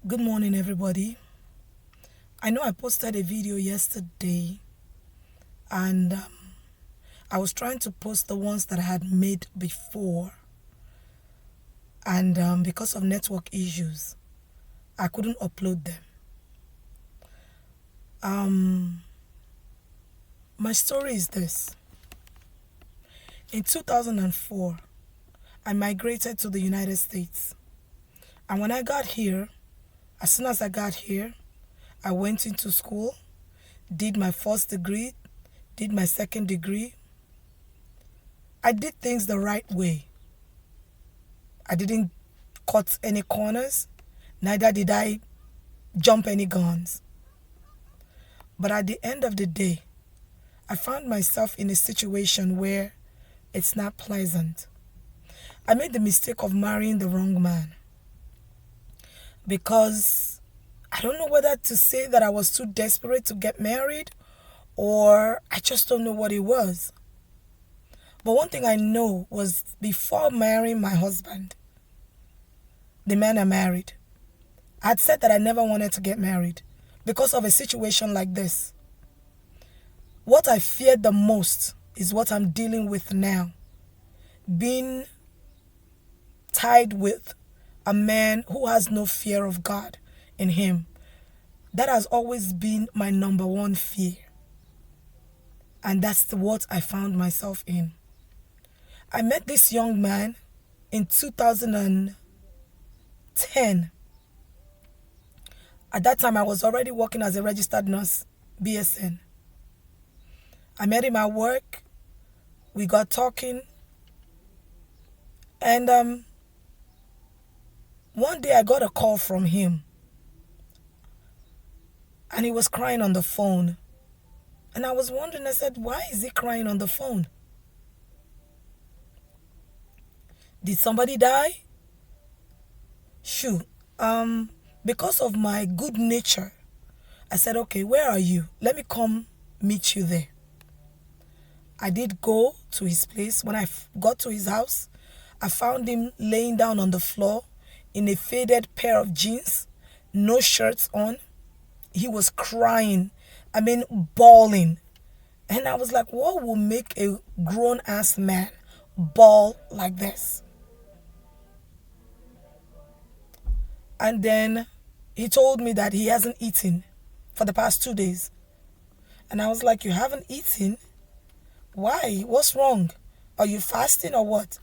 Good morning, everybody. I know I posted a video yesterday and I was trying to post the ones that I had made before, and because of network issues, I couldn't upload them. My story is this. In 2004, I migrated to the United States. And when I got here, as soon as I got here, I went into school, did my first degree, did my second degree. I did things the right way. I didn't cut any corners, neither did I jump any guns. But at the end of the day, I found myself in a situation where it's not pleasant. I made the mistake of marrying the wrong man because I don't know whether to say that I was too desperate to get married or I just don't know what it was. But one thing I know was before marrying my husband, the man I married, I had said that I never wanted to get married because of a situation like this. What I feared the most is what I'm dealing with now. Being tied with a man who has no fear of God in him. That has always been my number one fear. And that's what I found myself in. I met this young man in 2010. At that time, I was already working as a registered nurse, BSN. I met him at work. We got talking. And one day I got a call from him. And he was crying on the phone. And I was wondering, I said, why is he crying on the phone? Did somebody die? Shoot. Because of my good nature, I said, okay, where are you? Let me come meet you there. I did go to his place. When I got to his house, I found him laying down on the floor in a faded pair of jeans, no shirts on. He was crying, bawling. And I was like, what will make a grown-ass man bawl like this? And then he told me that he hasn't eaten for the past 2 days. And I was like, you haven't eaten? Why? What's wrong? Are you fasting or what?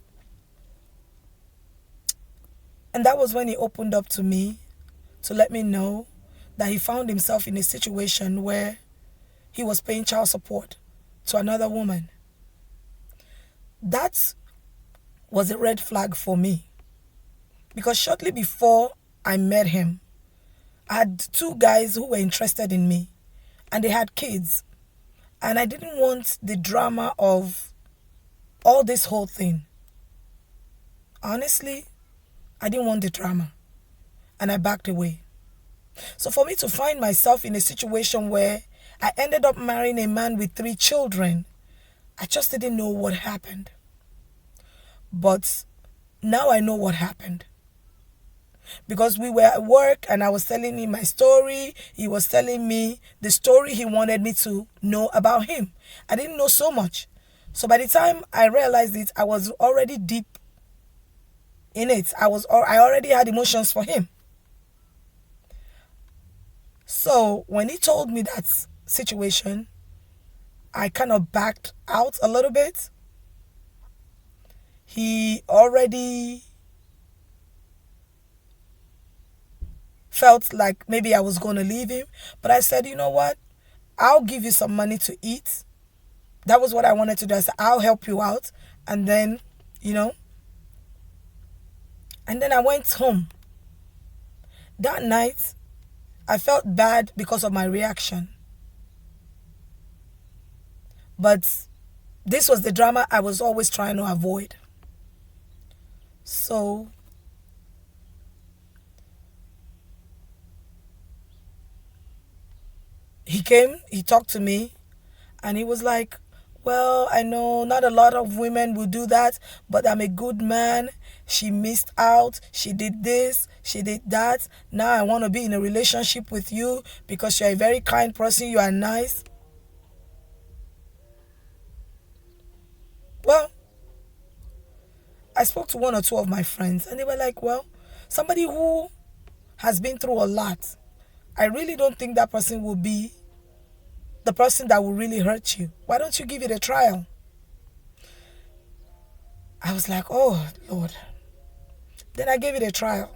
And that was when he opened up to me to let me know that he found himself in a situation where he was paying child support to another woman. That was a red flag for me. Because shortly before I met him, I had two guys who were interested in me and they had kids. And I didn't want the drama of all this whole thing. Honestly, I didn't want the drama. And I backed away. So for me to find myself in a situation where I ended up marrying a man with 3 children, I just didn't know what happened. But now I know what happened. Because we were at work and I was telling him my story. He was telling me the story he wanted me to know about him. I didn't know so much. So by the time I realized it, I was already deep in it. I already had emotions for him. So when he told me that situation, I kind of backed out a little bit. He already felt like maybe I was going to leave him. But I said, you know what? I'll give you some money to eat. That was what I wanted to do. I said, I'll help you out. And then, and then I went home. That night, I felt bad because of my reaction. But this was the drama I was always trying to avoid. So he came, he talked to me, and he was like, Well, I know not a lot of women will do that, but I'm a good man. She missed out. She did this. She did that. Now I want to be in a relationship with you because you're a very kind person. You are nice. Well, I spoke to one or two of my friends and they were like, well, somebody who has been through a lot, I really don't think that person will be the person that will really hurt you. Why don't you give it a trial? I was like, oh, Lord. Then I gave it a trial.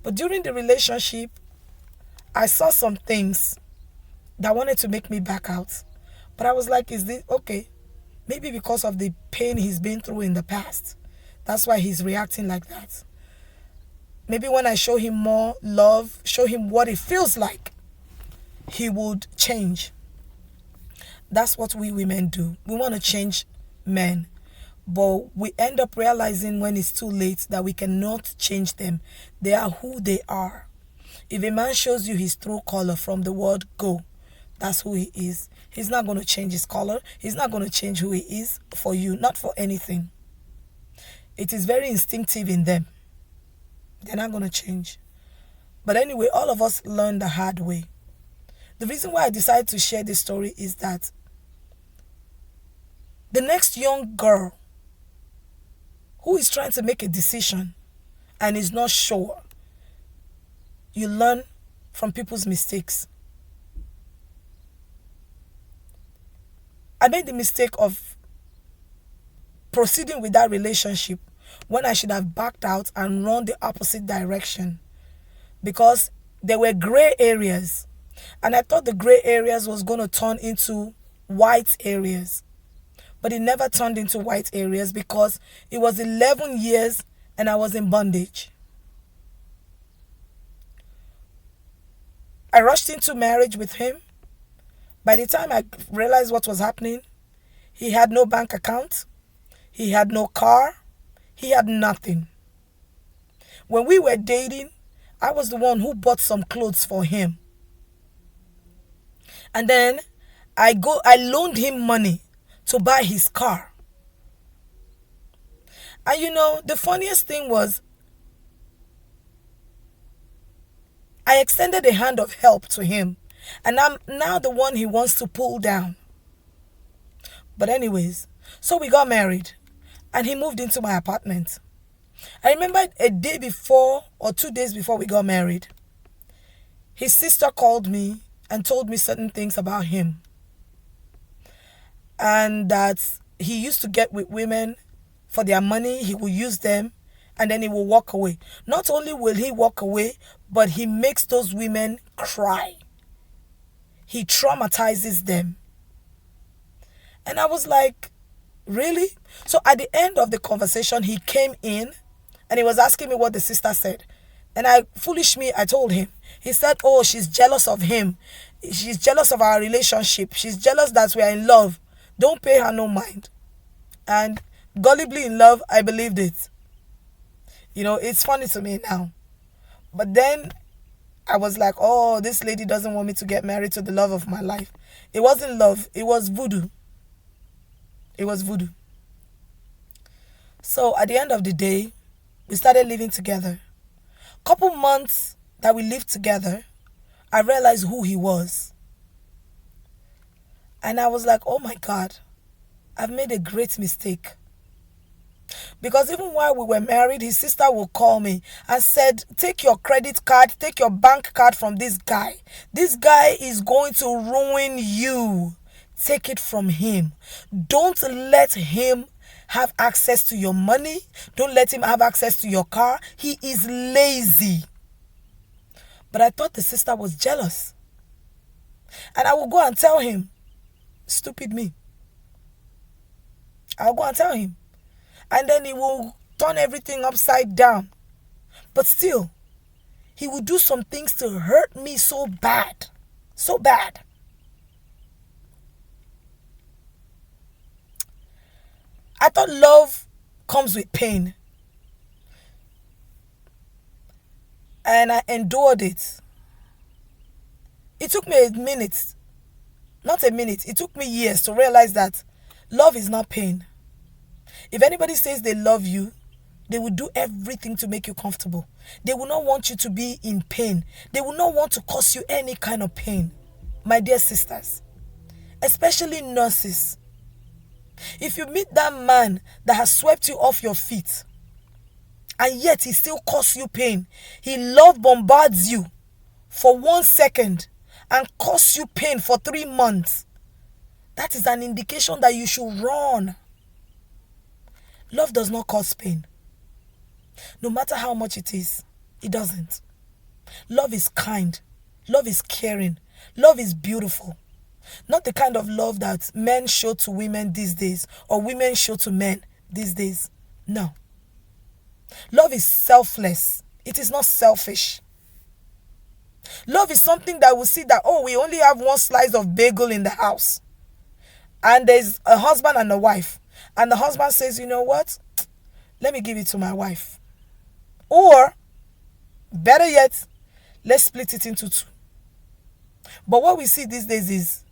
But during the relationship, I saw some things that wanted to make me back out. But I was like, is this okay? Maybe because of the pain he's been through in the past. That's why he's reacting like that. Maybe when I show him more love, show him what it feels like, he would change. That's what we women do. We want to change men. But we end up realizing when it's too late that we cannot change them. They are who they are. If a man shows you his true color from the word go, that's who he is. He's not going to change his color. He's not going to change who he is for you, not for anything. It is very instinctive in them. They're not going to change. But anyway, all of us learn the hard way. The reason why I decided to share this story is that the next young girl who is trying to make a decision and is not sure, you learn from people's mistakes. I made the mistake of proceeding with that relationship when I should have backed out and run the opposite direction because there were gray areas and I thought the gray areas was going to turn into white areas. But it never turned into white areas because it was 11 years and I was in bondage. I rushed into marriage with him. By the time I realized what was happening, he had no bank account, he had no car, he had nothing. When we were dating, I was the one who bought some clothes for him. And then I loaned him money to buy his car. And the funniest thing was I extended a hand of help to him. And I'm now the one he wants to pull down. But anyways, so we got married. And he moved into my apartment. I remember a day before or 2 days before we got married, his sister called me and told me certain things about him. And that he used to get with women for their money, he will use them, and then he will walk away. Not only will he walk away, but he makes those women cry. He traumatizes them. And I was like, really? So at the end of the conversation, he came in and he was asking me what the sister said. And I told him. He said, oh, she's jealous of him. She's jealous of our relationship. She's jealous that we are in love. Don't pay her no mind. And gullibly in love, I believed it. It's funny to me now. But then I was like, oh, this lady doesn't want me to get married to the love of my life. It wasn't love. It was voodoo. It was voodoo. So at the end of the day, we started living together. Couple months that we lived together, I realized who he was. And I was like, oh my God, I've made a great mistake. Because even while we were married, his sister would call me and said, take your credit card, take your bank card from this guy. This guy is going to ruin you. Take it from him. Don't let him have access to your money. Don't let him have access to your car. He is lazy. But I thought the sister was jealous. And I would go and tell him, stupid me. I'll go and tell him. And then he will turn everything upside down. But still, he will do some things to hurt me so bad. So bad. I thought love comes with pain. And I endured it. It took me a minute. Not a minute. It took me years to realize that Love is not pain. If anybody says they love you, they will do everything to make you comfortable. They will not want you to be in pain. They will not want to cause you any kind of pain. My dear sisters, especially nurses, if you meet that man that has swept you off your feet, and yet he still causes you pain, he love bombards you for 1 second and cause you pain for 3 months, that is an indication that you should run. Love does not cause pain. No matter how much it is, it doesn't. Love is kind. Love is caring. Love is beautiful. Not the kind of love that men show to women these days or women show to men these days. No. Love is selfless. It is not selfish. Love is something that will see that, oh, we only have one slice of bagel in the house. And there's a husband and a wife. And the husband says, you know what? Let me give it to my wife. Or, better yet, let's split it into 2. But what we see these days is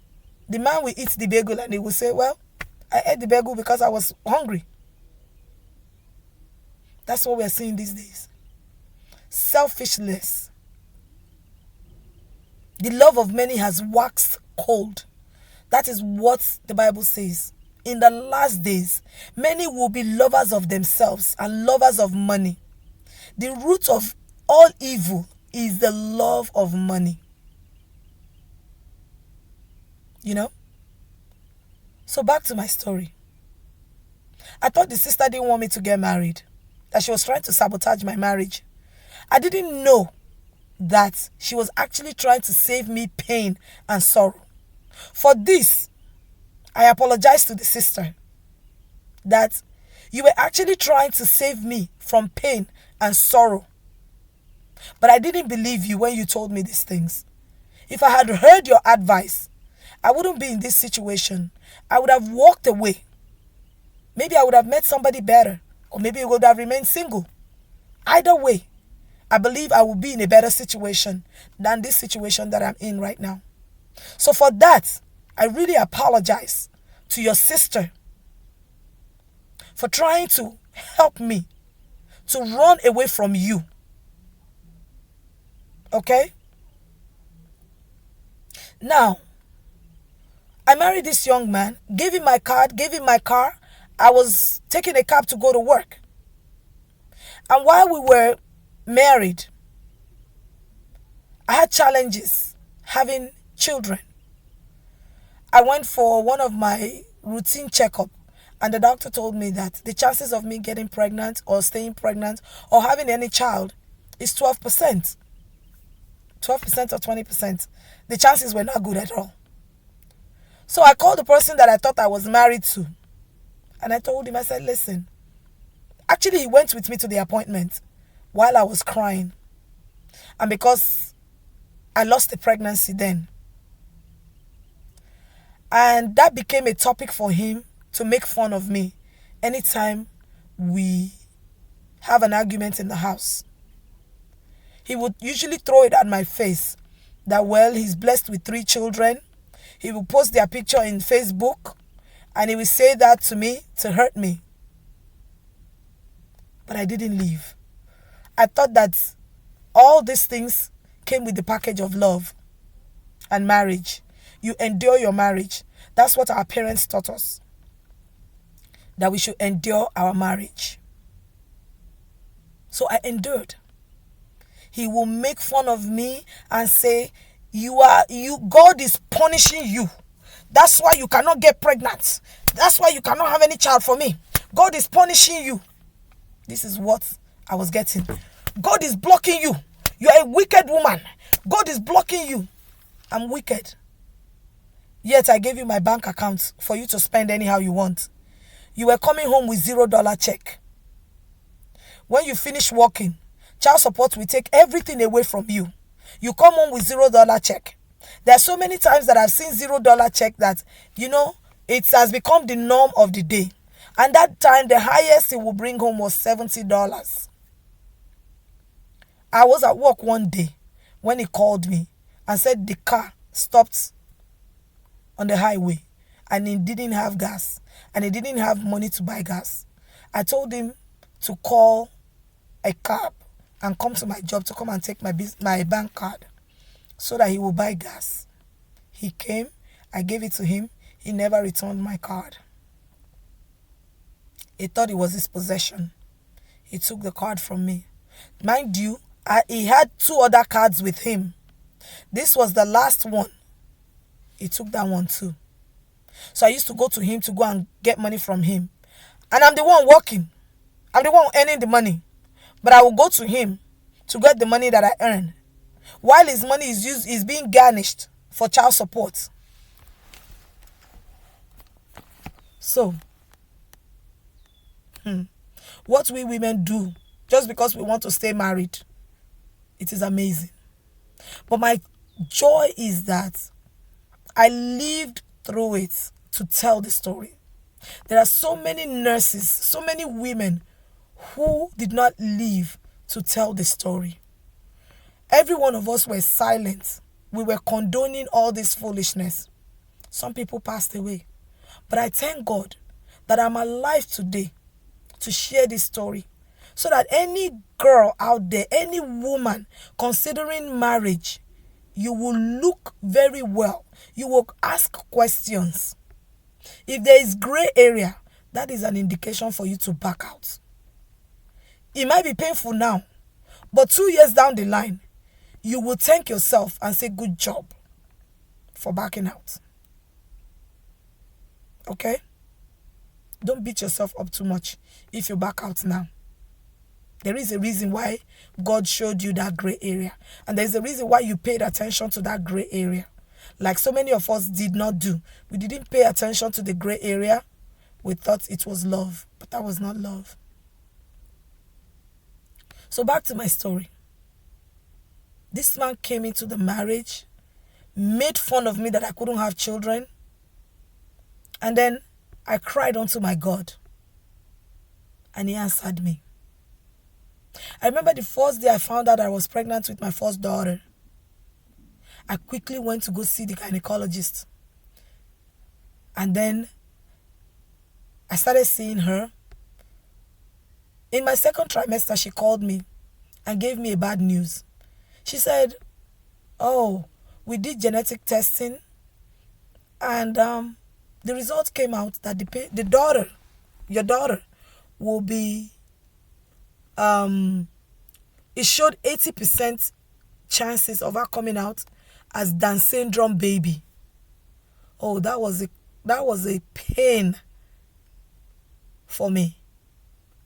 the man will eat the bagel and he will say, well, I ate the bagel because I was hungry. That's what we're seeing these days. Selfishness. The love of many has waxed cold. That is what the Bible says. In the last days, many will be lovers of themselves and lovers of money. The root of all evil is the love of money. You know? So back to my story. I thought the sister didn't want me to get married, that she was trying to sabotage my marriage. I didn't know that she was actually trying to save me pain and sorrow. For this, I apologize to the sister that you were actually trying to save me from pain and sorrow. But I didn't believe you when you told me these things. If I had heard your advice, I wouldn't be in this situation. I would have walked away. Maybe I would have met somebody better, or maybe I would have remained single. Either way, I believe I will be in a better situation than this situation that I'm in right now. So for that, I really apologize to your sister for trying to help me to run away from you. Okay? Now, I married this young man, gave him my card, gave him my car. I was taking a cab to go to work. And while we were married, I had challenges having children. I went for one of my routine checkup, and the doctor told me that the chances of me getting pregnant or staying pregnant or having any child is 12%. 12% or 20%. The chances were not good at all. So I called the person that I thought I was married to, and I told him, I said, listen. Actually, he went with me to the appointment while I was crying. And because I lost the pregnancy then. And that became a topic for him to make fun of me anytime we have an argument in the house. He would usually throw it at my face that, well, he's blessed with 3 children. He will post their picture in Facebook and he will say that to me to hurt me. But I didn't leave. I thought that all these things came with the package of love and marriage. You endure your marriage. That's what our parents taught us. That we should endure our marriage. So I endured. He will make fun of me and say, God is punishing you. That's why you cannot get pregnant. That's why you cannot have any child for me. God is punishing you. This is what I was getting. God is blocking you. You are a wicked woman. God is blocking you. I'm wicked. Yet I gave you my bank account for you to spend anyhow you want. You were coming home with $0 check. When you finish working, child support will take everything away from you. You come home with $0 check. There are so many times that I've seen $0 check that, it has become the norm of the day. And that time, the highest he will bring home was $70. I was at work one day when he called me and said the car stopped on the highway and he didn't have gas and he didn't have money to buy gas. I told him to call a cab and come to my job to come and take my bank card so that he will buy gas. He came, I gave it to him. He never returned my card. He thought it was his possession. He took the card from me. Mind you, he had 2 other cards with him. This was the last one. He took that one too. So I used to go to him to go and get money from him. And I'm the one working. I'm the one earning the money. But I will go to him to get the money that I earn, while his money is being garnished for child support. So, what we women do just because we want to stay married, it is amazing. But my joy is that I lived through it to tell the story. There are so many nurses, so many women who did not live to tell the story. Every one of us were silent. We were condoning all this foolishness. Some people passed away. But I thank God that I'm alive today to share this story, so that any girl out there, any woman considering marriage, you will look very well. You will ask questions. If there is gray area, that is an indication for you to back out. It might be painful now, but 2 years down the line, you will thank yourself and say, good job for backing out. Okay? Don't beat yourself up too much if you back out now. There is a reason why God showed you that gray area. And there's a reason why you paid attention to that gray area. Like so many of us did not do. We didn't pay attention to the gray area. We thought it was love, but that was not love. So back to my story. This man came into the marriage, made fun of me that I couldn't have children. And then I cried unto my God. And he answered me. I remember the first day I found out I was pregnant with my first daughter. I quickly went to go see the gynecologist. And then I started seeing her. In my second trimester, she called me and gave me a bad news. She said, oh, we did genetic testing and the result came out that your daughter will be, it showed 80% chances of her coming out as Down syndrome baby. Oh, that was a pain for me.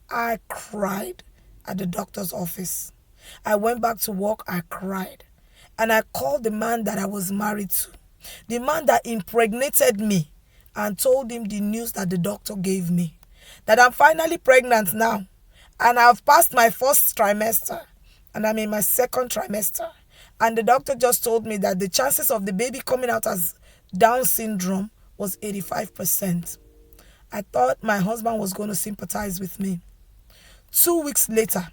I cried at the doctor's office. I went back to work, I cried. And I called the man that I was married to, the man that impregnated me, and told him the news that the doctor gave me, that I'm finally pregnant now, and I've passed my first trimester, and I'm in my second trimester. And the doctor just told me that the chances of the baby coming out as Down syndrome was 85%. I thought my husband was going to sympathize with me. 2 weeks later,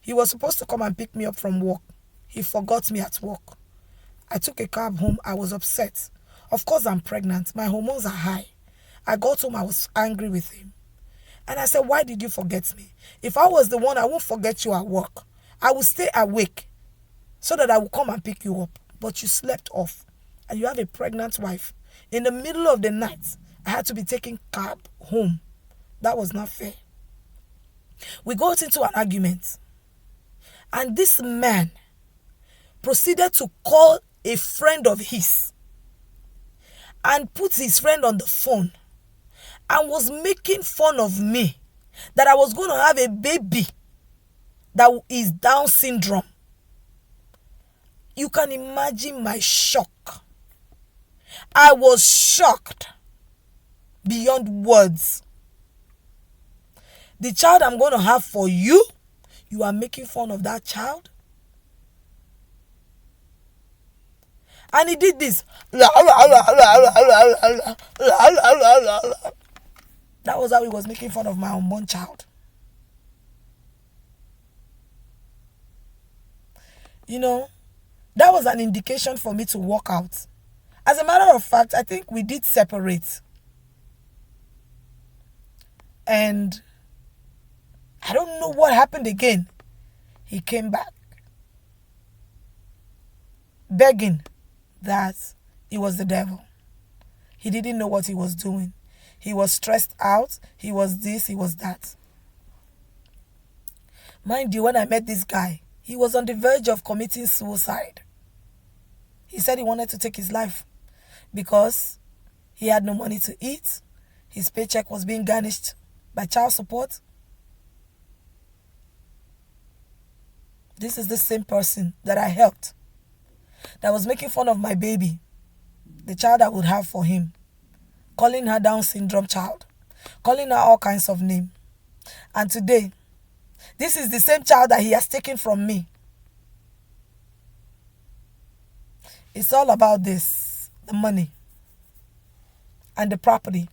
he was supposed to come and pick me up from work. He forgot me at work. I took a cab home. I was upset. Of course, I'm pregnant. My hormones are high. I got home. I was angry with him. And I said, why did you forget me? If I was the one, I won't forget you at work. I will stay awake so that I will come and pick you up. But you slept off. And you have a pregnant wife. In the middle of the night, I had to be taking cab home. That was not fair. We got into an argument. And this man proceeded to call a friend of his and put his friend on the phone and was making fun of me that I was going to have a baby that is Down syndrome. You can imagine my shock. I was shocked beyond words. The child I'm going to have for you, you are making fun of that child? And he did this. That was how he was making fun of my unborn child. You know, that was an indication for me to walk out. As a matter of fact, I think we did separate. And I don't know what happened again. He came back begging that it was the devil. He didn't know what he was doing. He was stressed out. He was this, he was that. Mind you, when I met this guy, he was on the verge of committing suicide. He said he wanted to take his life because he had no money to eat. His paycheck was being garnished by child support. This is the same person that I helped, that was making fun of my baby, the child I would have for him, calling her Down syndrome child, calling her all kinds of names. And today, this is the same child that he has taken from me. It's all about this, the money and the property.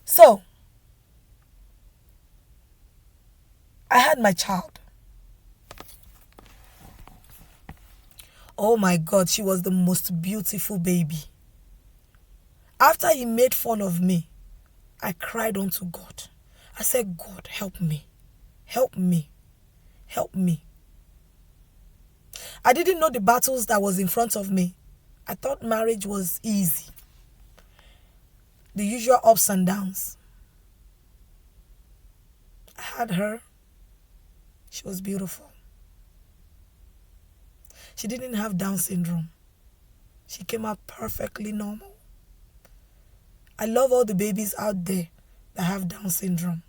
So, I had my child. Oh my God, she was the most beautiful baby. After he made fun of me, I cried unto God. I said, God, help me. Help me. Help me. I didn't know the battles that was in front of me. I thought marriage was easy. The usual ups and downs. I had her. She was beautiful. She didn't have Down syndrome. She came out perfectly normal. I love all the babies out there that have Down syndrome.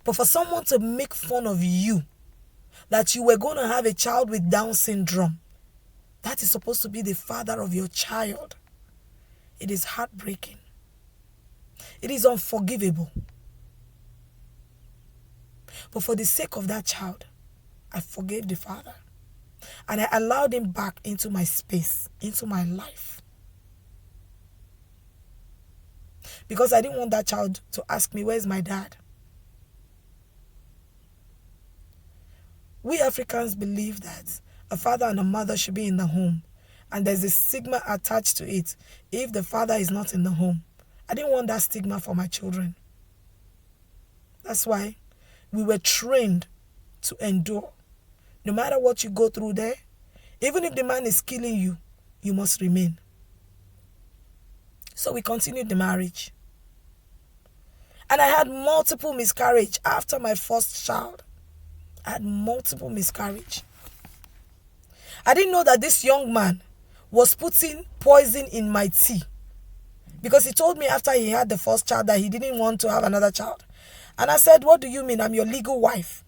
But for someone to make fun of you, that you were going to have a child with Down syndrome, that is supposed to be the father of your child, it is heartbreaking. It is unforgivable. But for the sake of that child, I forgave the father. And I allowed him back into my space, into my life. Because I didn't want that child to ask me, where's my dad? We Africans believe that a father and a mother should be in the home. And there's a stigma attached to it if the father is not in the home. I didn't want that stigma for my children. That's why we were trained to endure. No matter what you go through there, even if the man is killing you, you must remain. So we continued the marriage. And I had multiple miscarriages after my first child. I had multiple miscarriages. I didn't know that this young man was putting poison in my tea. Because he told me after he had the first child that he didn't want to have another child. And I said, what do you mean? I'm your legal wife.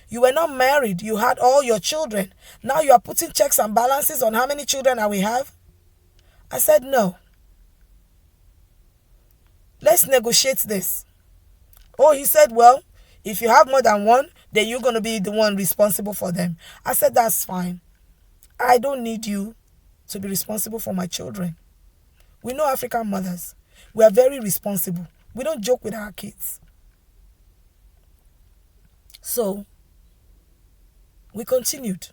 You were not married. You had all your children. Now you are putting checks and balances on how many children I will have. I said, no. Let's negotiate this. Oh, he said, well, if you have more than one, then you're going to be the one responsible for them. I said, that's fine. I don't need you to be responsible for my children. We know African mothers. We are very responsible. We don't joke with our kids. So, we continued.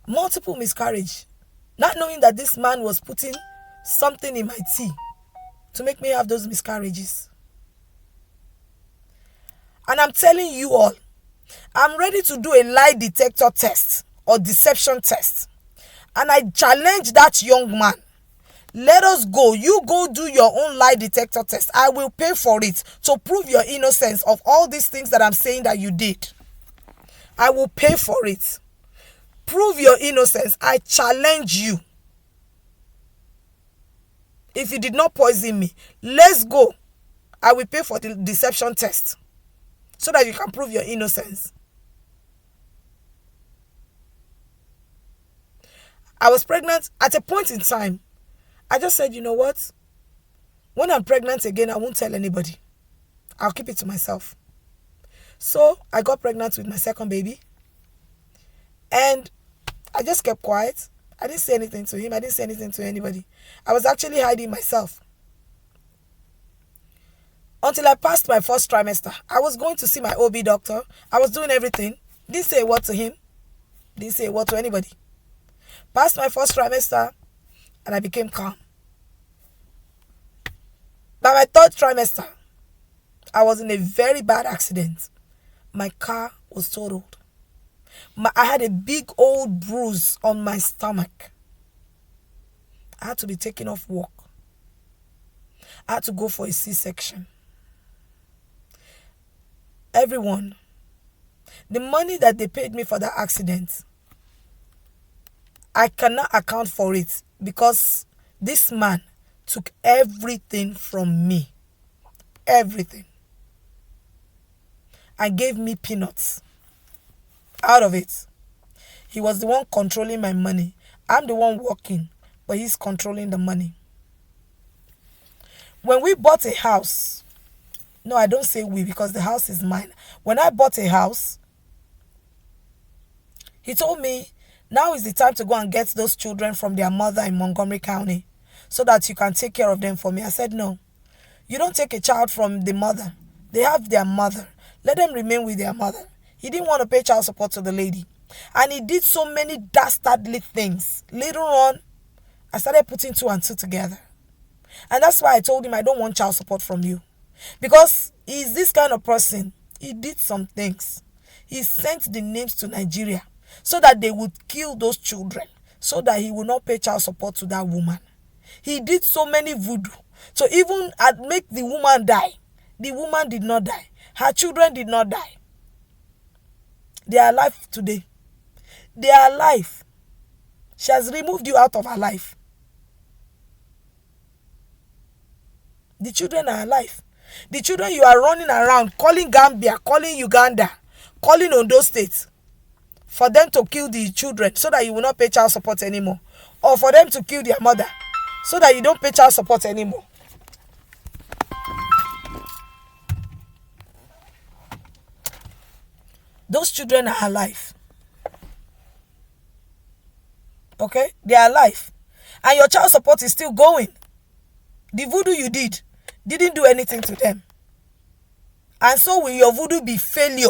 Multiple miscarriage. Not knowing that this man was putting something in my tea to make me have those miscarriages. And I'm telling you all, I'm ready to do a lie detector test or deception test. And I challenge that young man. Let us go. You go do your own lie detector test. I will pay for it to prove your innocence of all these things that I'm saying that you did. I will pay for it. Prove your innocence. I challenge you. If you did not poison me, let's go. I will pay for the deception test so that you can prove your innocence. I was pregnant at a point in time. I just said, you know what? When I'm pregnant again, I won't tell anybody. I'll keep it to myself. So I got pregnant with my second baby. And I just kept quiet. I didn't say anything to him. I didn't say anything to anybody. I was actually hiding myself. Until I passed my first trimester. I was going to see my OB doctor. I was doing everything. Didn't say a word to him. Didn't say a word to anybody. Passed my first trimester and I became calm. By my third trimester, I was in a very bad accident. My car was totaled. I had a big old bruise on my stomach. I had to be taken off work. I had to go for a C-section. Everyone, the money that they paid me for that accident, I cannot account for it because this man took everything from me. Everything. And gave me peanuts out of it. He was the one controlling my money. I'm the one working, but he's controlling the money. When we bought a house, no, I don't say we because the house is mine. When I bought a house, he told me, now is the time to go and get those children from their mother in Montgomery County so that you can take care of them for me. I said, no, you don't take a child from the mother. They have their mother. Let them remain with their mother. He didn't want to pay child support to the lady. And he did so many dastardly things. Later on, I started putting two and two together. And that's why I told him I don't want child support from you. Because he's this kind of person. He did some things. He sent the names to Nigeria so that they would kill those children, so that he would not pay child support to that woman. He did so many voodoo. So even make the woman die. The woman did not die. Her children did not die. They are alive today. They are alive. She has removed you out of her life. The children are alive. The children you are running around, calling Gambia, calling Uganda, calling Ondo State, for them to kill the children so that you will not pay child support anymore. Or for them to kill their mother so that you don't pay child support anymore. Those children are alive. Okay? They are alive. And your child support is still going. The voodoo you didn't do anything to them. And so will your voodoo be failure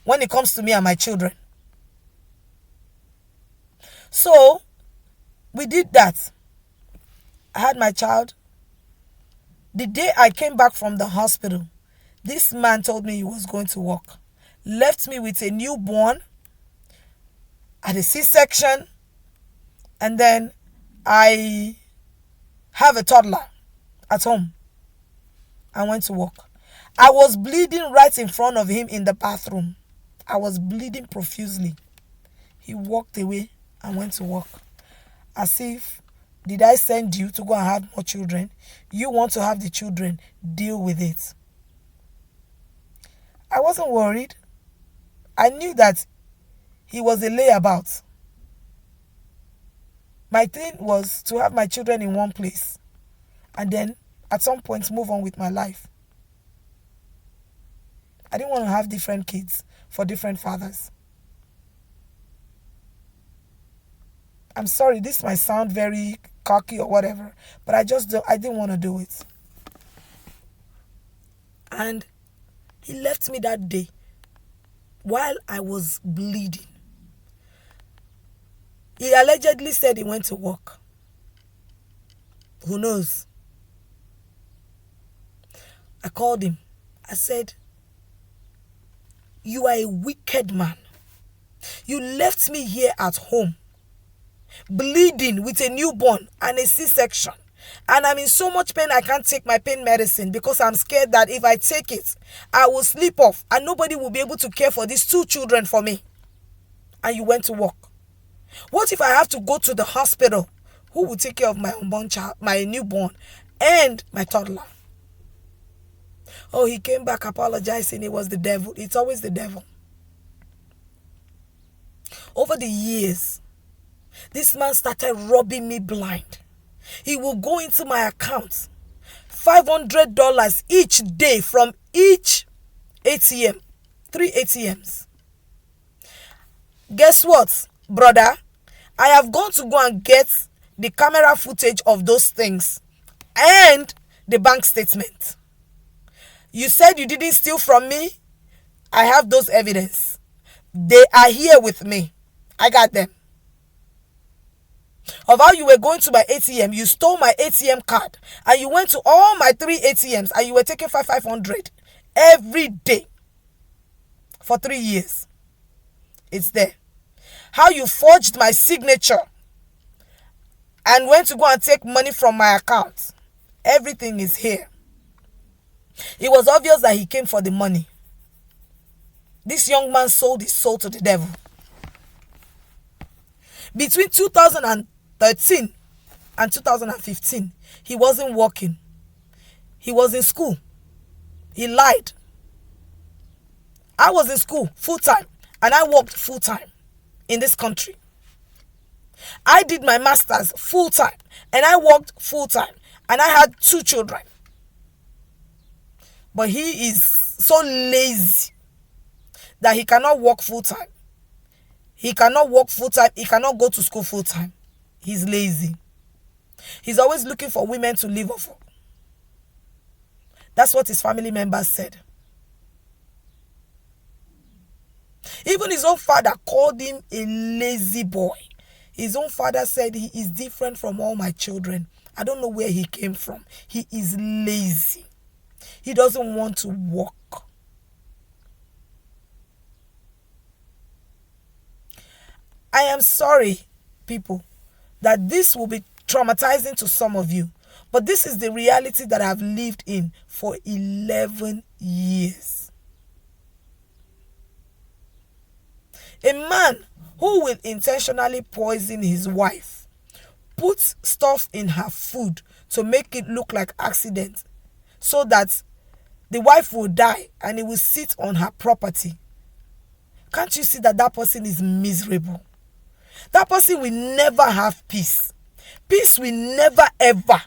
when it comes to me and my children. So, we did that. I had my child. The day I came back from the hospital, this man told me he was going to work. Left me with a newborn at a C-section, and then I have a toddler at home. I went to work. I was bleeding right in front of him in the bathroom. I was bleeding profusely. He walked away and went to work. As if, did I send you to go and have more children? You want to have the children, deal with it. I wasn't worried. I knew that he was a layabout. My thing was to have my children in one place and then at some point move on with my life. I didn't want to have different kids for different fathers. I'm sorry, this might sound very cocky or whatever, but I didn't want to do it. And he left me that day while I was bleeding. He allegedly said he went to work. Who knows? I called him. I said, you are a wicked man. You left me here at home, bleeding with a newborn and a C-section. And I'm in so much pain I can't take my pain medicine because I'm scared that if I take it, I will sleep off and nobody will be able to care for these two children for me. And you went to work. What if I have to go to the hospital? Who will take care of my unborn child, my newborn, and my toddler? Oh, he came back apologizing. It was the devil. It's always the devil. Over the years, this man started robbing me blind. He will go into my account, $500 each day from each ATM, 3 ATMs. Guess what, brother? I have gone to go and get the camera footage of those things and the bank statement. You said you didn't steal from me. I have those evidence. They are here with me. I got them. of how you were going to my ATM, you stole my ATM card, and you went to all my 3 ATMs and you were taking 500 every day for 3 years. It's there. How you forged my signature and went to go and take money from my account. Everything is here. It was obvious that he came for the money. This young man sold his soul to the devil. Between 2013 and 2015, he wasn't working. He was in school. He lied. I was in school full-time and I worked full-time in this country. I did my master's full-time and I worked full-time and I had 2 children. But he is so lazy that he cannot work full-time. He cannot work full-time. He cannot go to school full-time. He's lazy. He's always looking for women to live off of. That's what his family members said. Even his own father called him a lazy boy. His own father said he is different from all my children. I don't know where he came from. He is lazy. He doesn't want to work. I am sorry, people, that this will be traumatizing to some of you. But this is the reality that I've lived in for 11 years. A man who will intentionally poison his wife, put stuff in her food to make it look like accident, so that the wife will die and it will sit on her property. Can't you see that that person is miserable? That person will never have peace. Peace will never ever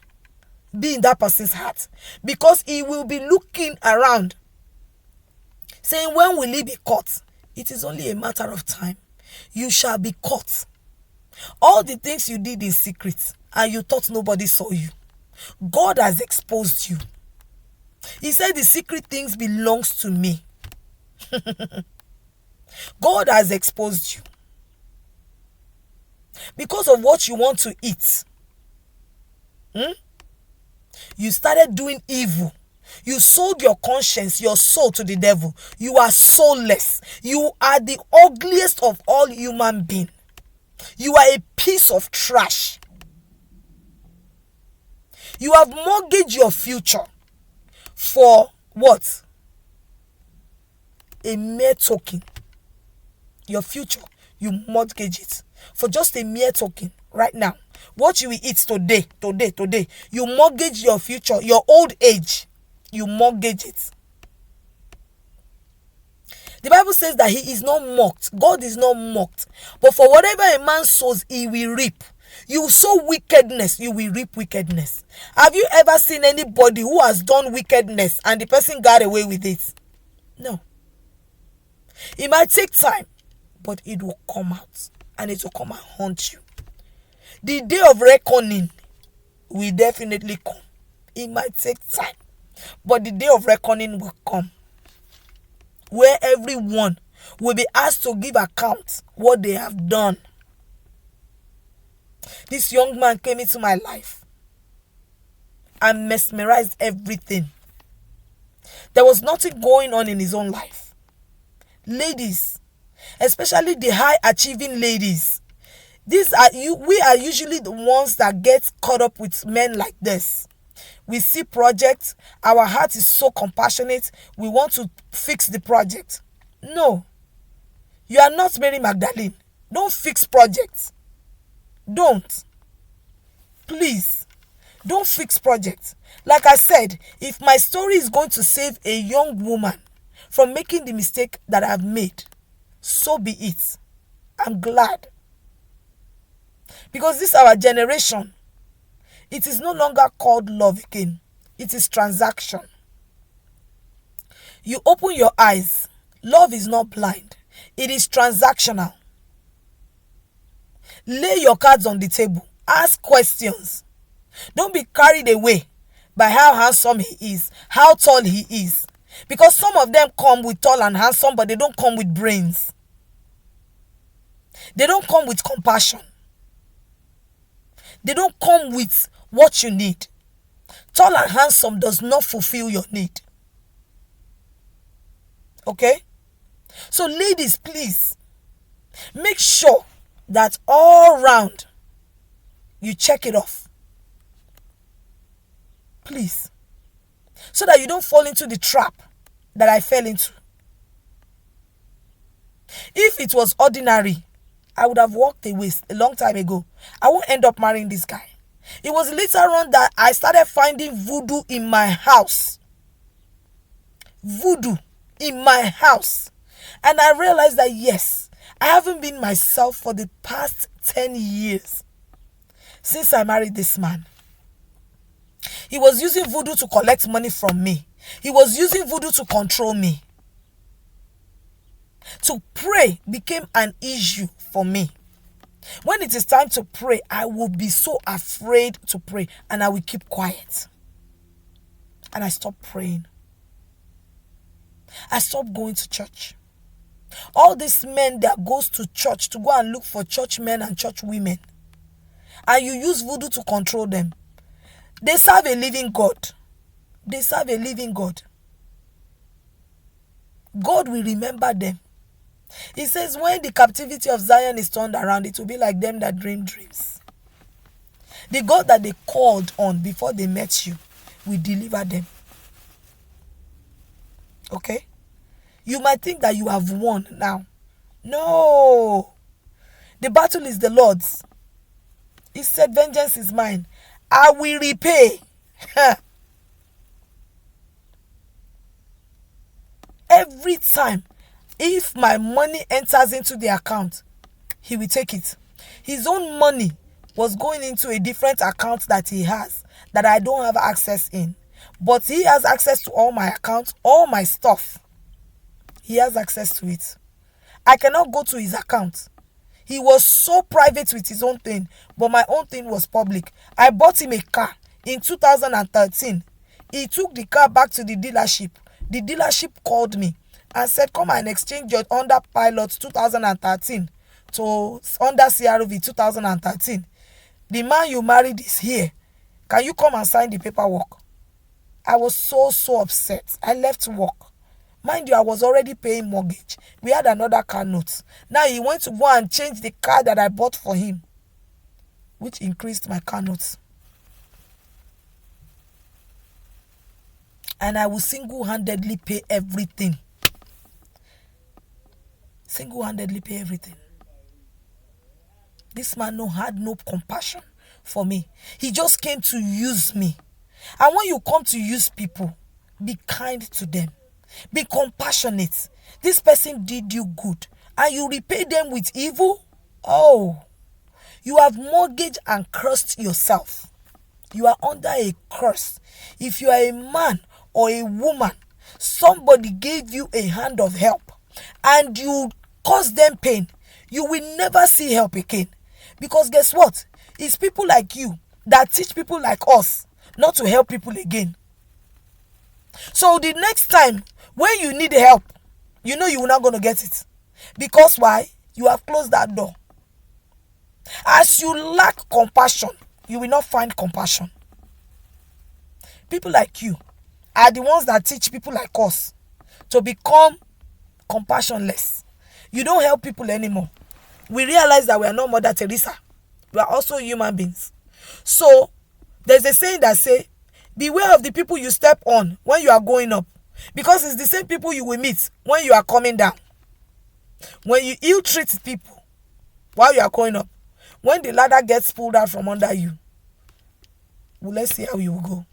be in that person's heart, because he will be looking around saying, when will he be caught? It is only a matter of time. You shall be caught. All the things you did in secret and you thought nobody saw you, God has exposed you. He said the secret things belongs to me. God has exposed you. Because of what you want to eat. You started doing evil. You sold your conscience, your soul to the devil. You are soulless. You are the ugliest of all human beings. You are a piece of trash. You have mortgaged your future for what? A mere token. Your future, you mortgage it for just a mere token right now. What you will eat today. You mortgage your future, your old age. You mortgage it. The Bible says that he is not mocked. God is not mocked. But for whatever a man sows, he will reap. You sow wickedness, you will reap wickedness. Have you ever seen anybody who has done wickedness and the person got away with it? No. It might take time, but it will come out and it will come and haunt you. The day of reckoning will definitely come. It might take time, but the day of reckoning will come, where everyone will be asked to give account what they have done. This young man came into my life and mesmerized everything. There was nothing going on in his own life. Ladies, especially the high achieving ladies, we are usually the ones that get caught up with men like this. We see projects, our heart is so compassionate, we want to fix the project. No, you are not Mary Magdalene. Don't fix projects. Don't. Please, don't fix projects. Like I said, if my story is going to save a young woman from making the mistake that I've made, so be it. I'm glad. Because this our generation, it is no longer called love again. It is transaction. You open your eyes. Love is not blind. It is transactional. Lay your cards on the table. Ask questions. Don't be carried away by how handsome he is, how tall he is. Because some of them come with tall and handsome, but they don't come with brains. They don't come with compassion. They don't come with what you need. Tall and handsome does not fulfill your need. Okay? So ladies, please, make sure that all round you check it off. Please. So that you don't fall into the trap that I fell into. If it was ordinary, I would have walked away a long time ago. I won't end up marrying this guy. It was later on that I started finding voodoo in my house. Voodoo in my house. And I realized that yes, I haven't been myself for the past 10 years since I married this man. He was using voodoo to collect money from me. He was using voodoo to control me. To pray became an issue for me. When it is time to pray, I will be so afraid to pray and I will keep quiet. And I stopped praying. I stopped going to church. All these men that goes to church to go and look for church men and church women, and you use voodoo to control them, they serve a living God. They serve a living God. God will remember them. He says when the captivity of Zion is turned around, it will be like them that dream dreams. The God that they called on before they met you will deliver them. Okay? You might think that you have won now. No. The battle is the Lord's. He said, vengeance is mine. I will repay. Every time, if my money enters into the account, he will take it. His own money was going into a different account that he has, that I don't have access in. But he has access to all my accounts, all my stuff. He has access to it. I cannot go to his account. He was so private with his own thing, but my own thing was public. I bought him a car in 2013. He took the car back to the dealership. The dealership called me and said, come and exchange your Honda Pilot 2013 to Honda CR-V 2013. The man you married is here. Can you come and sign the paperwork? I was so upset. I left work. Mind you, I was already paying mortgage. We had another car note. Now he went to go and change the car that I bought for him, which increased my car notes. And I will single-handedly pay everything. Single-handedly pay everything. This man had no compassion for me. He just came to use me. And when you come to use people, be kind to them. Be compassionate. This person did you good and you repay them with evil? Oh, you have mortgaged and cursed yourself. You are under a curse. If you are a man or a woman, somebody gave you a hand of help and you caused them pain, you will never see help again. Because guess what? It's people like you that teach people like us not to help people again. So the next time when you need help, you know you're not going to get it. Because why? You have closed that door. As you lack compassion, you will not find compassion. People like you are the ones that teach people like us to become compassionless. You don't help people anymore. We realize that we are not Mother Teresa. We are also human beings. So, there's a saying that say, beware of the people you step on when you are going up. Because it's the same people you will meet when you are coming down. When you ill-treat people while you are going up, when the ladder gets pulled out from under you, well, let's see how you will go.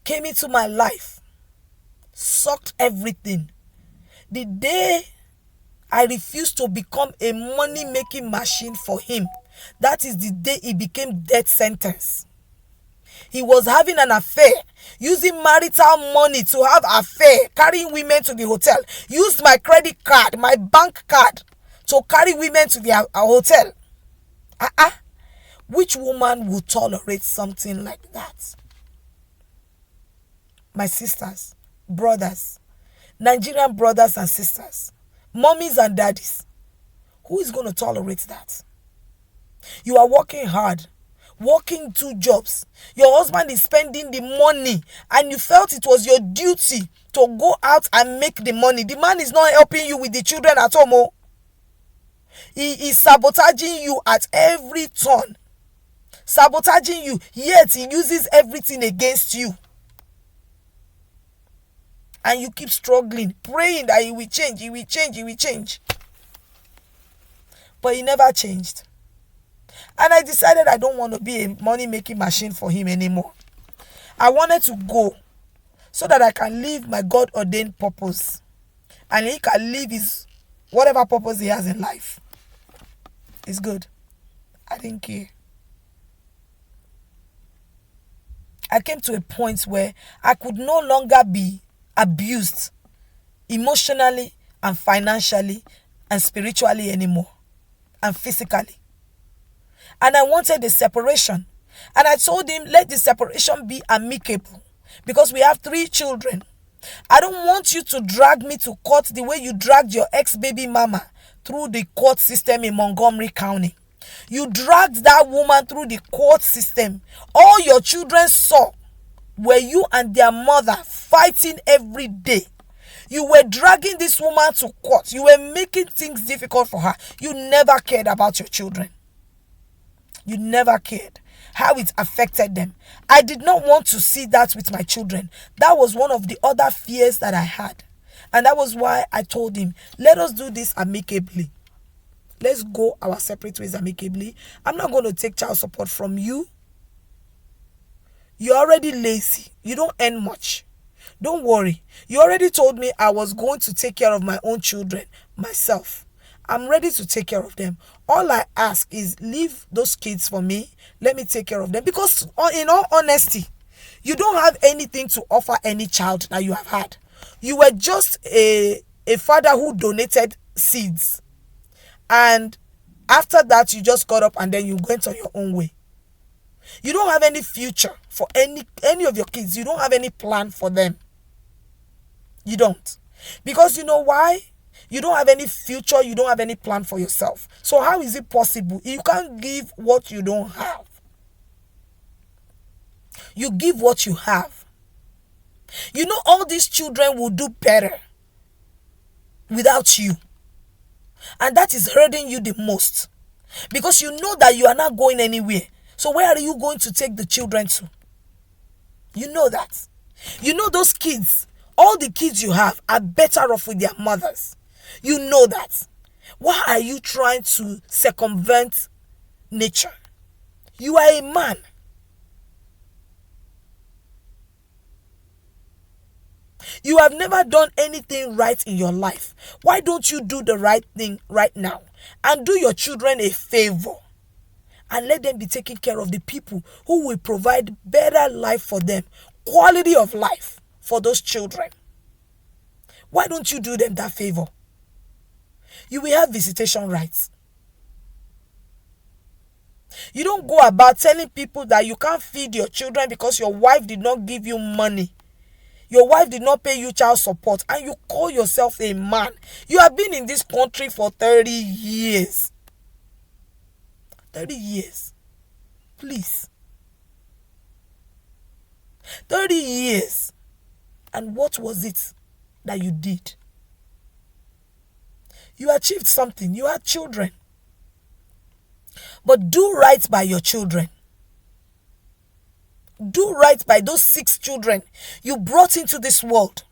Came into my life, sucked everything. The day I refused to become a money-making machine for him, that is the day he became death sentence. He was having an affair, using marital money to have affair, carrying women to the hotel. Used my credit card, my bank card, to carry women to the hotel. Which woman would tolerate something like that? My sisters, brothers, Nigerian brothers and sisters, mommies and daddies, who is going to tolerate that? You are working hard, working 2 jobs. Your husband is spending the money and you felt it was your duty to go out and make the money. The man is not helping you with the children at home. Oh. He is sabotaging you at every turn. Sabotaging you, yet he uses everything against you. And you keep struggling, praying that he will change, he will change, he will change. But he never changed. And I decided I don't want to be a money-making machine for him anymore. I wanted to go so that I can live my God-ordained purpose. And he can live his whatever purpose he has in life. It's good. I didn't care. I came to a point where I could no longer be abused emotionally and financially and spiritually anymore, and physically. And I wanted a separation. And I told him, let the separation be amicable, because we have 3 children. I don't want you to drag me to court the way you dragged your ex-baby mama through the court system in Montgomery County. You dragged that woman through the court system. All your children saw were you and their mother fighting every day. You were dragging this woman to court. You were making things difficult for her. You never cared about your children. You never cared how it affected them. I did not want to see that with my children. That was one of the other fears that I had. And that was why I told him, let us do this amicably. Let's go our separate ways amicably. I'm not going to take child support from you. You're already lazy. You don't earn much. Don't worry. You already told me I was going to take care of my own children myself. I'm ready to take care of them. All I ask is leave those kids for me. Let me take care of them. Because in all honesty, you don't have anything to offer any child that you have had. You were just a father who donated seeds. And after that, you just got up and then you went on your own way. You don't have any future for any of your kids. You don't have any plan for them. You don't. Because you know why? You don't have any future. You don't have any plan for yourself. So how is it possible? You can't give what you don't have. You give what you have. You know all these children will do better without you. And that is hurting you the most. Because you know that you are not going anywhere. So where are you going to take the children to? You know that. You know those kids, all the kids you have are better off with their mothers. You know that. Why are you trying to circumvent nature? You are a man. You have never done anything right in your life. Why don't you do the right thing right now and do your children a favor and let them be taken care of the people who will provide better life for them, quality of life for those children? Why don't you do them that favor? You will have visitation rights. You don't go about telling people that you can't feed your children because your wife did not give you money. Your wife did not pay you child support, and you call yourself a man. You have been in this country for 30 years. 30 years. Please. 30 years. And what was it that you did? You achieved something. You had children. But do right by your children. Do right by those 6 children you brought into this world.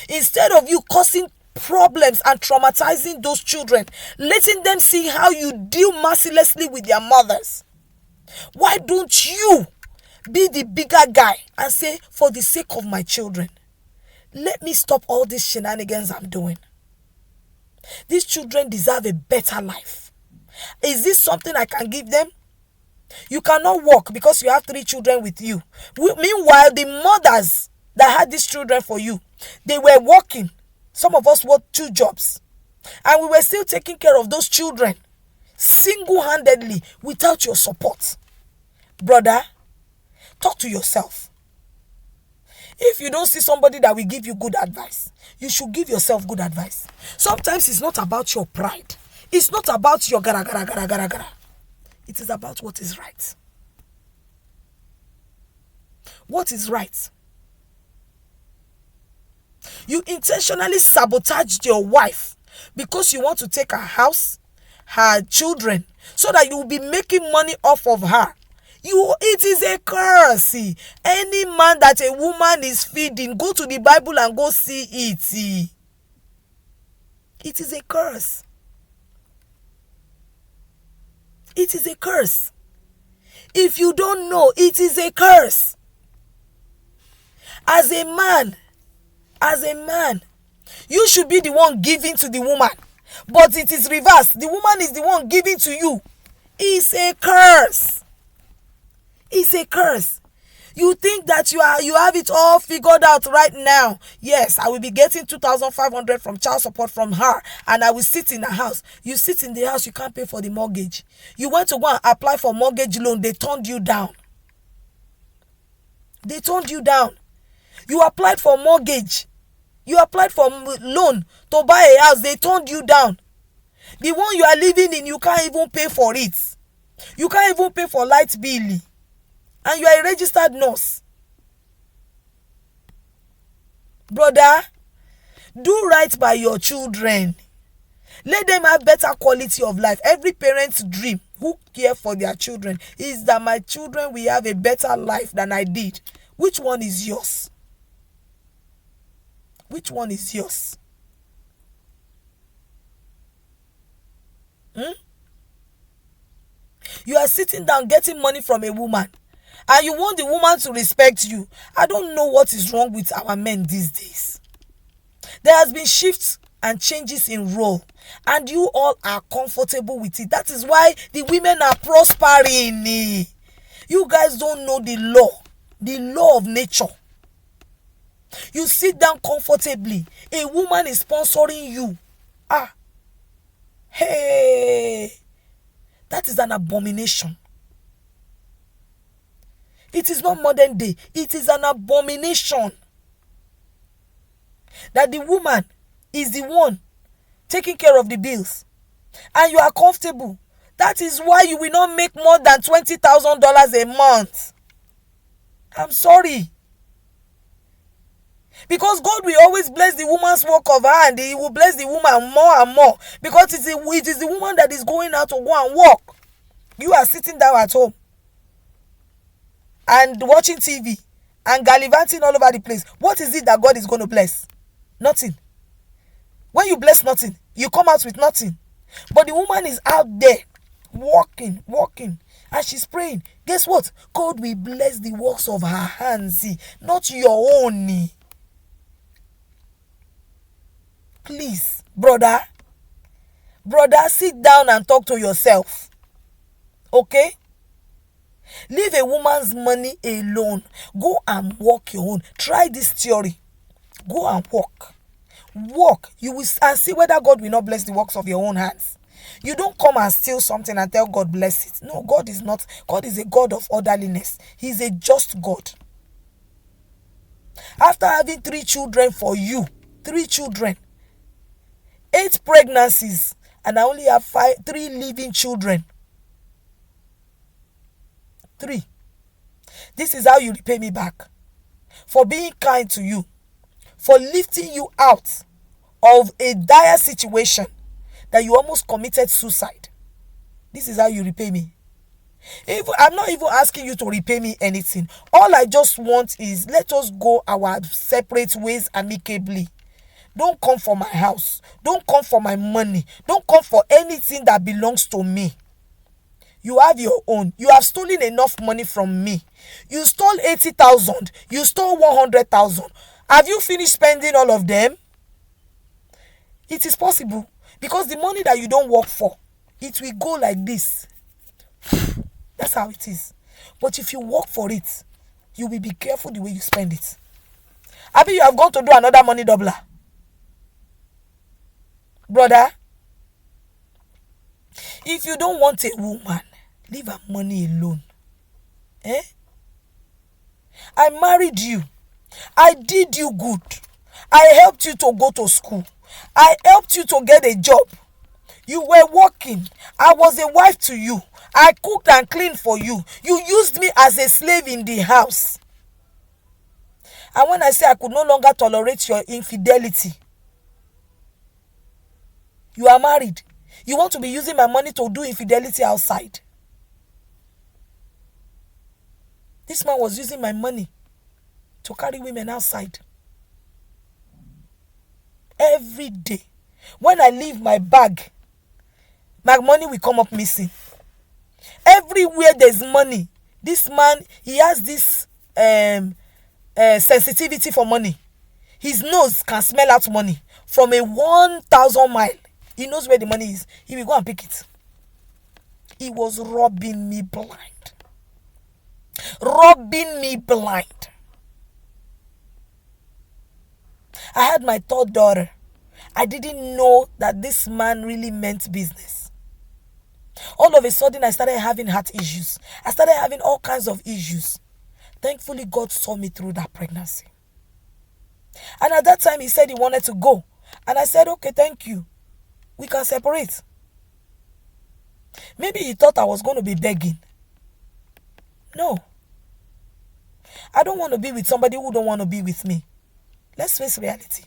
Instead of you causing problems and traumatizing those children, letting them see how you deal mercilessly with their mothers. Why don't you be the bigger guy and say, for the sake of my children, let me stop all these shenanigans I'm doing. These children deserve a better life. Is this something I can give them? You cannot work because you have 3 children with you. Meanwhile, the mothers that had these children for you, they were working. Some of us worked 2 jobs. And we were still taking care of those children single-handedly without your support. Brother, talk to yourself. If you don't see somebody that will give you good advice, you should give yourself good advice. Sometimes it's not about your pride. It's not about your gara gara gara gara gara. It is about what is right. What is right? You intentionally sabotaged your wife because you want to take her house, her children, so that you will be making money off of her. It is a curse. Any man that a woman is feeding, go to the Bible and go see it. It is a curse. It is a curse. If you don't know, it is a curse. As a man, you should be the one giving to the woman. But it is reversed. The woman is the one giving to you. It's a curse. It's a curse. You think that you have it all figured out right now. Yes, I will be getting 2,500 from child support from her, and I will sit in the house. You sit in the house, you can't pay for the mortgage. You went to go and apply for mortgage loan, they turned you down. They turned you down. You applied for mortgage. You applied for loan to buy a house, they turned you down. The one you are living in, you can't even pay for it. You can't even pay for light bill. And you are a registered nurse. Brother, do right by your children. Let them have better quality of life. Every parent's dream who care for their children is that my children will have a better life than I did. Which one is yours? Which one is yours? You are sitting down getting money from a woman, and you want the woman to respect you. I don't know what is wrong with our men these days. There has been shifts and changes in role, and you all are comfortable with it. That is why the women are prospering. You guys don't know the law of nature. You sit down comfortably. A woman is sponsoring you. Hey, that is an abomination. It is not modern day. It is an abomination that the woman is the one taking care of the bills and you are comfortable. That is why you will not make more than $20,000 a month. I'm sorry. Because God will always bless the woman's work of her, and He will bless the woman more and more. Because it is the woman that is going out to go and work. You are sitting down at home and watching TV and gallivanting all over the place. What is it that God is going to bless? Nothing. When you bless nothing, you come out with nothing. But the woman is out there walking, and she's praying. Guess what? God will bless the works of her hands, not your own. Please, brother, sit down and talk to yourself. Okay? Leave a woman's money alone. Go and work your own. Try this theory. Go and work. Work. You will and see whether God will not bless the works of your own hands. You don't come and steal something and tell God bless it. No, God is not. God is a God of orderliness. He is a just God. After having 3 children for you, 3 children, 8 pregnancies, and I only have 3 living children. 3. This is how you repay me back. For being kind to you. For lifting you out of a dire situation that you almost committed suicide. This is how you repay me. I'm not even asking you to repay me anything. All I just want is let us go our separate ways amicably. Don't come for my house. Don't come for my money. Don't come for anything that belongs to me. You have your own. You have stolen enough money from me. You stole 80,000. You stole 100,000. Have you finished spending all of them? It is possible. Because the money that you don't work for, it will go like this. That's how it is. But if you work for it, you will be careful the way you spend it. Abi, you have gone to do another money doubler. Brother, if you don't want a woman, leave her money alone. I married you. I did you good. I helped you to go to school. I helped you to get a job. You were working. I was a wife to you. I cooked and cleaned for you. You used me as a slave in the house. And when I say I could no longer tolerate your infidelity, you are married. You want to be using my money to do infidelity outside. This man was using my money to carry women outside. Every day. When I leave my bag, my money will come up missing. Everywhere there's money, this man, he has this sensitivity for money. His nose can smell out money from a 1,000 mile. He knows where the money is. He will go and pick it. He was robbing me blind. Robbing me blind. I had my third daughter. I didn't know that this man really meant business. All of a sudden, I started having heart issues. I started having all kinds of issues. Thankfully, God saw me through that pregnancy. And at that time, he said he wanted to go. And I said, okay, thank you. We can separate. Maybe he thought I was going to be begging. No. I don't want to be with somebody who don't want to be with me. Let's face reality.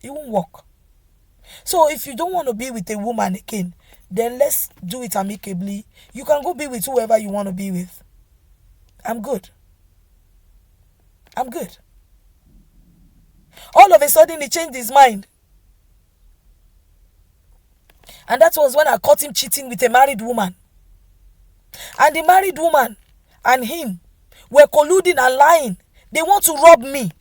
It won't work. So if you don't want to be with a woman again, then let's do it amicably. You can go be with whoever you want to be with. I'm good. I'm good. All of a sudden, he changed his mind. And that was when I caught him cheating with a married woman. And the married woman and him were colluding and lying. They want to rob me.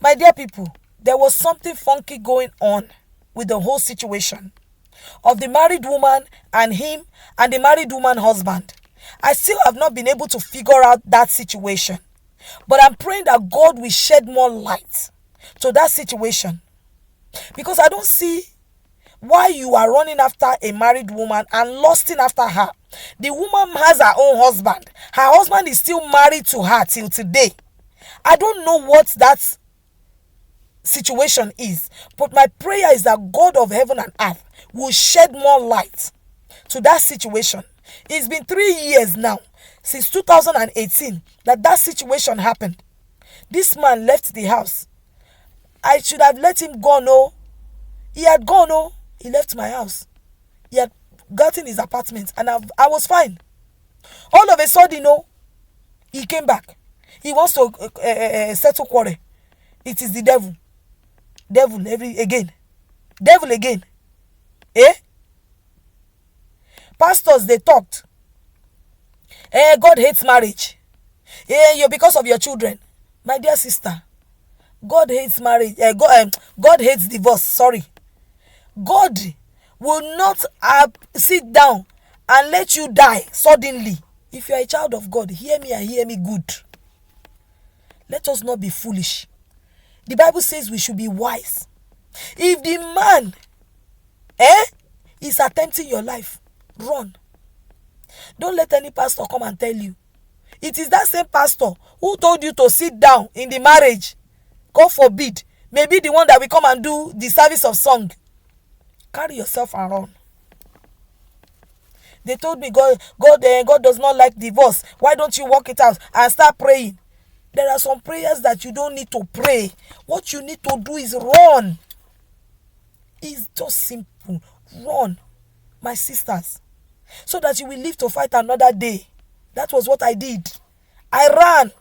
My dear people, there was something funky going on with the whole situation of the married woman and him and the married woman husband. I still have not been able to figure out that situation. But I'm praying that God will shed more light to that situation. Because I don't see why you are running after a married woman and lusting after her. The woman has her own husband. Her husband is still married to her till today. I don't know what that situation is. But my prayer is that God of heaven and earth will shed more light to that situation. It's been 3 years now, since 2018, that situation happened. This man left the house. I should have let him go, no. He had gone, no. He left my house. He had gotten his apartment and I was fine. All of a sudden, no, he came back. He wants to settle quarrel. It is the devil. Devil again. Devil again. Eh? Pastors, they talked. God hates marriage. You're because of your children. My dear sister, God hates marriage. God hates divorce. Sorry. God will not sit down and let you die suddenly. If you are a child of God, hear me and hear me good. Let us not be foolish. The Bible says we should be wise. If the man is attempting your life, run. Don't let any pastor come and tell you. It is that same pastor who told you to sit down in the marriage. God forbid. Maybe the one that will come and do the service of song. Carry yourself and run. They told me God does not like divorce. Why don't you work it out and start praying? There are some prayers that you don't need to pray. What you need to do is run. It's just simple. Run, my sisters, so that you will live to fight another day. That was what I did. I ran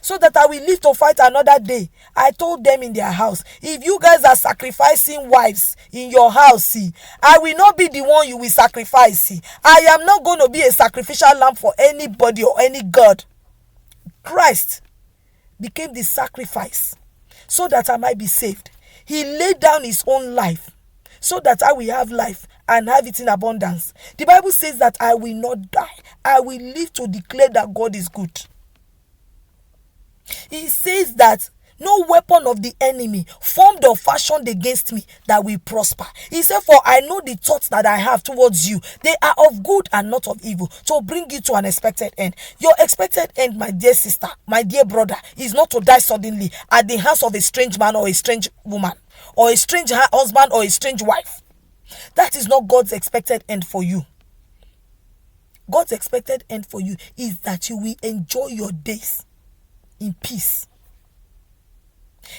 so that I will live to fight another day. I told them in their house, if you guys are sacrificing wives in your house, see, I will not be the one you will sacrifice. See, I am not going to be a sacrificial lamb for anybody or any God. Christ became the sacrifice so that I might be saved. He laid down his own life so that I will have life and have it in abundance. The Bible says that I will not die. I will live to declare that God is good. He says that No weapon of the enemy formed or fashioned against me that will prosper. He said, for I know the thoughts that I have towards you. They are of good and not of evil, to bring you to an expected end. Your expected end, my dear sister, my dear brother, is not to die suddenly at the hands of a strange man or a strange woman, or a strange husband or a strange wife. That is not God's expected end for you. God's expected end for you is that you will enjoy your days in peace.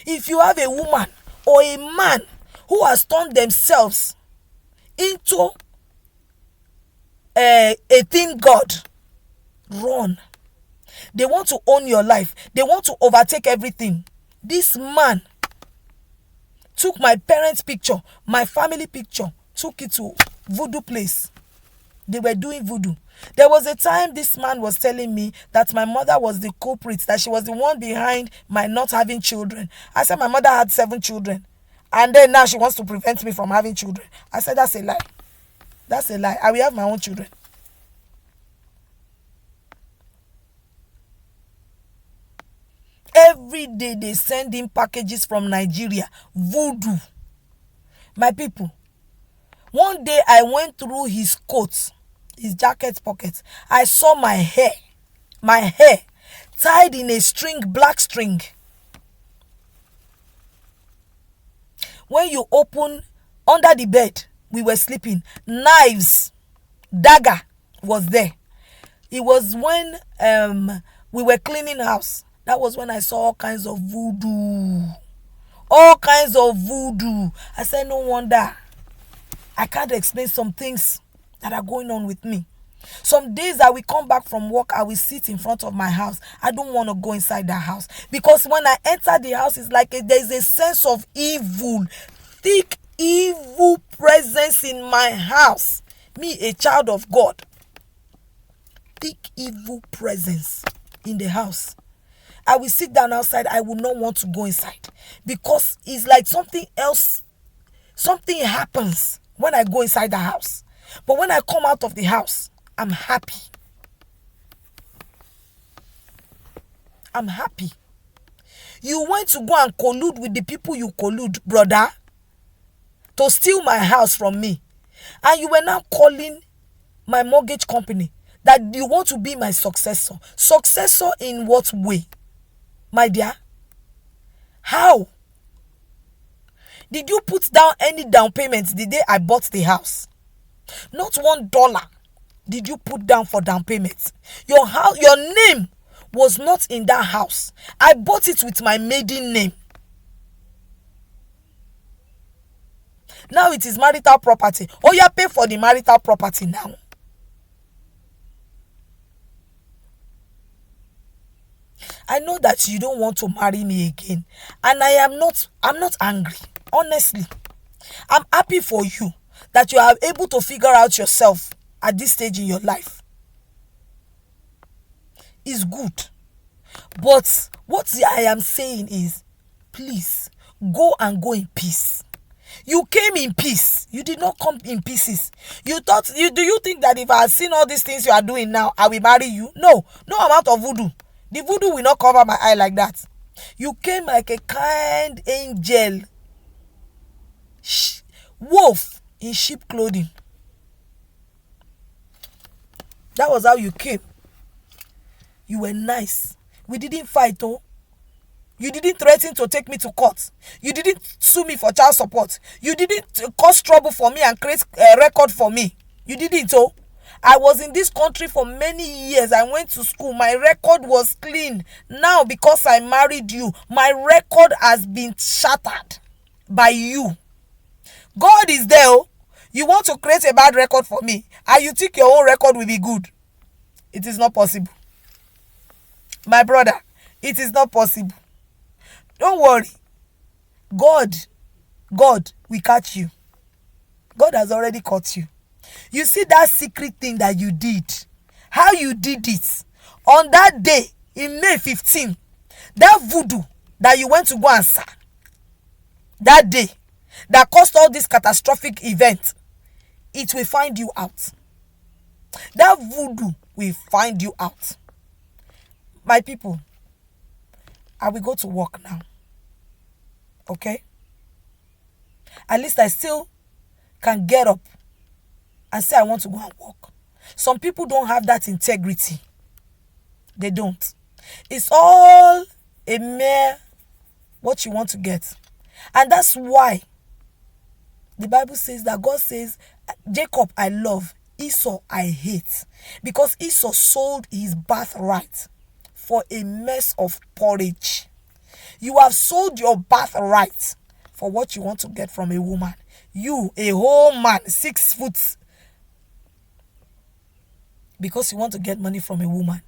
If you have a woman or a man who has turned themselves into a thin god, run. They want to own your life. They want to overtake everything. This man took my parents' picture, my family picture, took it to voodoo place. They were doing voodoo. There was a time this man was telling me that my mother was the culprit, that she was the one behind my not having children. I said my mother had 7 children. And then now she wants to prevent me from having children. I said that's a lie. That's a lie. I will have my own children. Every day they send in packages from Nigeria. Voodoo. My people. One day I went through his coat, his jacket pocket. I saw my hair tied in a string, black string. When you open under the bed, we were sleeping. Knives, dagger was there. It was when we were cleaning house. That was when I saw all kinds of voodoo. All kinds of voodoo. I said, no wonder. I can't explain some things that are going on with me. Some days I will come back from work, I will sit in front of my house. I don't want to go inside the house. Because when I enter the house, it's like there's a sense of evil. Thick evil presence in my house. Me, a child of God. Thick evil presence in the house. I will sit down outside. I will not want to go inside. Because it's like something else. Something happens when I go inside the house. But when I come out of the house, I'm happy. I'm happy. You went to go and collude with the people you collude, brother, to steal my house from me. And you were now calling my mortgage company that you want to be my successor. Successor in what way, my dear? How? Did you put down any down payment the day I bought the house? Not $1 did you put down for down payment. Your house, your name was not in that house. I bought it with my maiden name. Now it is marital property. Oh, yeah, pay for the marital property now. I know that you don't want to marry me again. And I'm not angry. Honestly. I'm happy for you that you are able to figure out yourself at this stage in your life. It's good. But what I am saying is, please, go in peace. You came in peace. You did not come in pieces. Do you think that if I had seen all these things you are doing now, I will marry you? No amount of voodoo. The voodoo will not cover my eye like that. You came like a kind angel. Wolf in sheep clothing. That was how you came. You were nice. We didn't fight, oh. You didn't threaten to take me to court. You didn't sue me for child support. You didn't cause trouble for me and create a record for me. You didn't, oh. I was in this country for many years. I went to school. My record was clean. Now, because I married you, my record has been shattered by you. God is there, oh. You want to create a bad record for me, and you think your own record will be good. It is not possible. My brother, it is not possible. Don't worry. God will catch you. God has already caught you. You see that secret thing that you did, how you did it on that day in May 15, that voodoo that you went to go answer, that day that caused all this catastrophic event, it will find you out. That voodoo will find you out. My people, I will go to work now. Okay? At least I still can get up and say I want to go and work. Some people don't have that integrity. They don't. It's all a mere what you want to get. And that's why the Bible says that God says, Jacob I love, Esau I hate. Because Esau sold his birthright for a mess of porridge. You have sold your birthright for what you want to get from a woman. You, a whole man, 6 foot. Because you want to get money from a woman,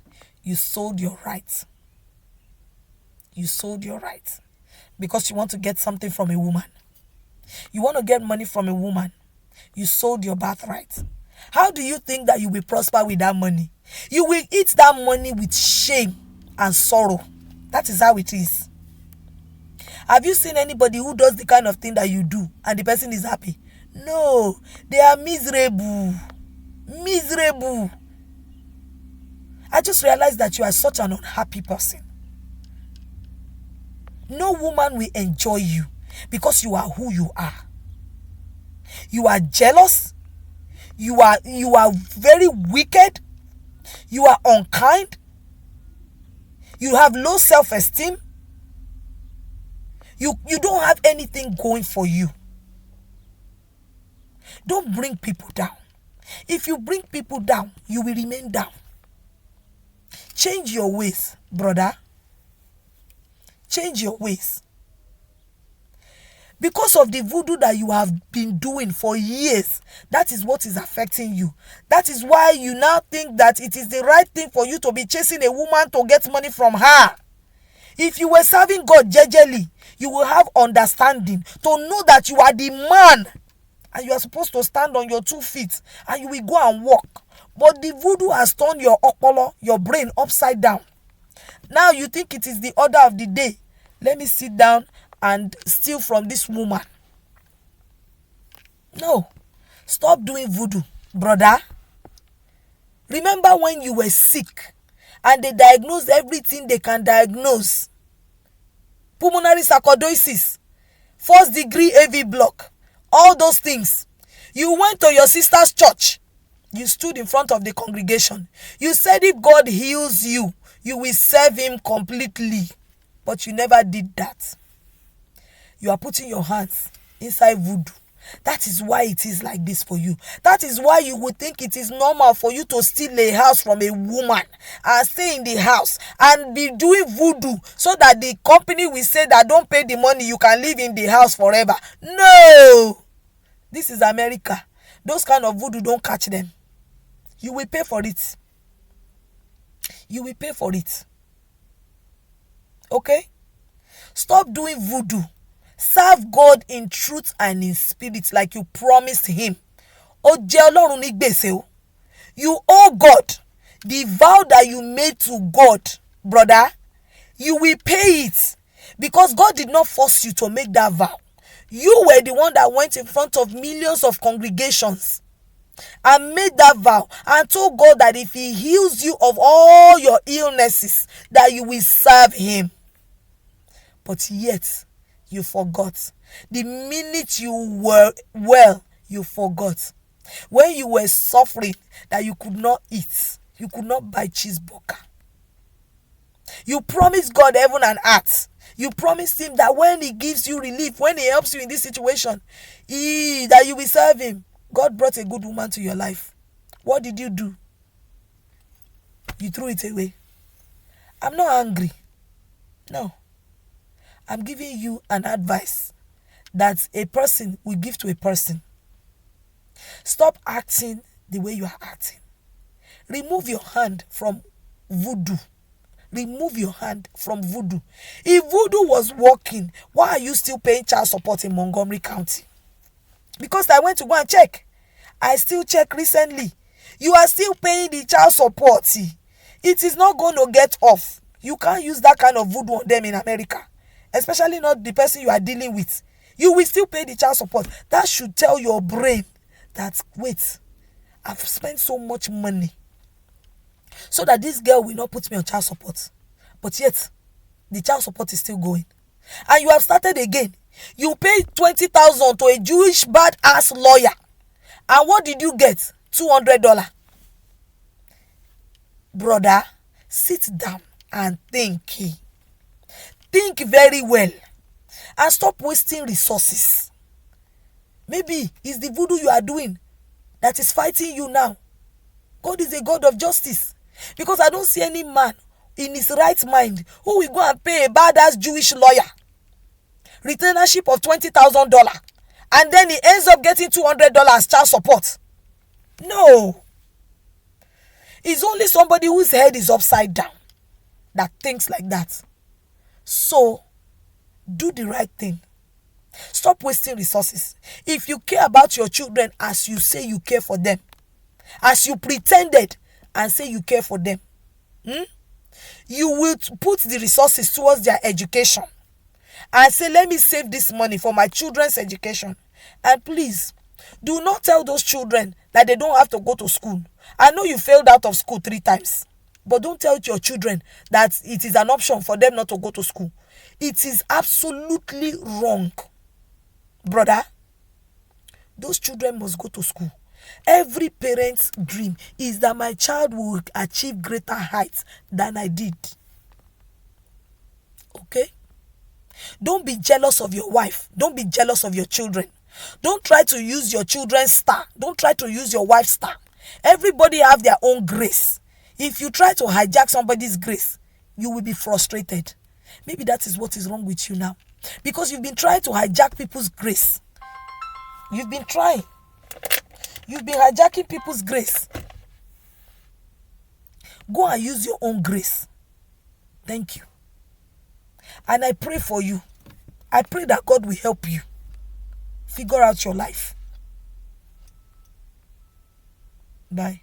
you sold your rights. You sold your rights. Because you want to get something from a woman. You want to get money from a woman. You sold your birthright. How do you think that you will prosper with that money? You will eat that money with shame and sorrow. That is how it is. Have you seen anybody who does the kind of thing that you do and the person is happy? No, they are miserable. Miserable. I just realized that you are such an unhappy person. No woman will enjoy you because you are who you are. You are jealous. You are very wicked. You are unkind. You have low self-esteem. You don't have anything going for you. Don't bring people down. If you bring people down, you will remain down. Change your ways, brother. Change your ways. Because of the voodoo that you have been doing for years, that is what is affecting you. That is why you now think that it is the right thing for you to be chasing a woman to get money from her. If you were serving God jejely, you will have understanding to know that you are the man and you are supposed to stand on your 2 feet and you will go and walk. But the voodoo has turned your okpolo, your brain upside down. Now you think it is the order of the day. Let me sit down and steal from this woman. No. Stop doing voodoo, brother. Remember when you were sick and they diagnosed everything they can diagnose? Pulmonary sarcoidosis, 1st degree AV block, all those things. You went to your sister's church. You stood in front of the congregation. You said if God heals you, you will serve him completely. But you never did that. You are putting your hands inside voodoo. That is why it is like this for you. That is why you would think it is normal for you to steal a house from a woman and stay in the house and be doing voodoo so that the company will say that don't pay the money, you can live in the house forever. No! This is America. Those kind of voodoo, don't catch them. You will pay for it. You will pay for it. Okay? Stop doing voodoo. Serve God in truth and in spirit like you promised him. You owe God the vow that you made to God, brother. You will pay it because God did not force you to make that vow. You were the one that went in front of millions of congregations and made that vow and told God that if he heals you of all your illnesses, that you will serve him. But yet, you forgot. The minute you were well, you forgot. When you were suffering, that you could not eat, you could not buy cheeseburger. You promised God heaven and earth. You promised him that when he gives you relief, when he helps you in this situation, that you will serve him. God brought a good woman to your life. What did you do? You threw it away. I'm not angry. No. I'm giving you an advice that a person will give to a person. Stop acting the way you are acting. Remove your hand from voodoo. Remove your hand from voodoo. If voodoo was working, why are you still paying child support in Montgomery County? Because I went to go and check. I still check recently. You are still paying the child support. It is not going to get off. You can't use that kind of voodoo on them in America. Especially not the person you are dealing with. You will still pay the child support. That should tell your brain that, wait, I've spent so much money so that this girl will not put me on child support. But yet, the child support is still going. And you have started again. You paid 20,000 to a Jewish bad-ass lawyer. And what did you get? $200. Brother, sit down and think. Think very well. And stop wasting resources. Maybe it's the voodoo you are doing that is fighting you now. God is a God of justice. Because I don't see any man in his right mind who will go and pay a badass Jewish lawyer retainership of $20,000 and then he ends up getting $200 as child support. No. It's only somebody whose head is upside down that thinks like that. So, do the right thing. Stop wasting resources. If you care about your children as you say you care for them, as you pretended and say you care for them, you will put the resources towards their education and say, let me save this money for my children's education. And please, do not tell those children that they don't have to go to school. I know you failed out of school 3 times, but don't tell your children that it is an option for them not to go to school. It is absolutely wrong. Brother, those children must go to school. Every parent's dream is that my child will achieve greater heights than I did. Okay? Don't be jealous of your wife. Don't be jealous of your children. Don't try to use your children's star. Don't try to use your wife's star. Everybody have their own grace. If you try to hijack somebody's grace, you will be frustrated. Maybe that is what is wrong with you now. Because you've been trying to hijack people's grace. You've been trying. You've been hijacking people's grace. Go and use your own grace. Thank you. And I pray for you. I pray that God will help you figure out your life. Bye.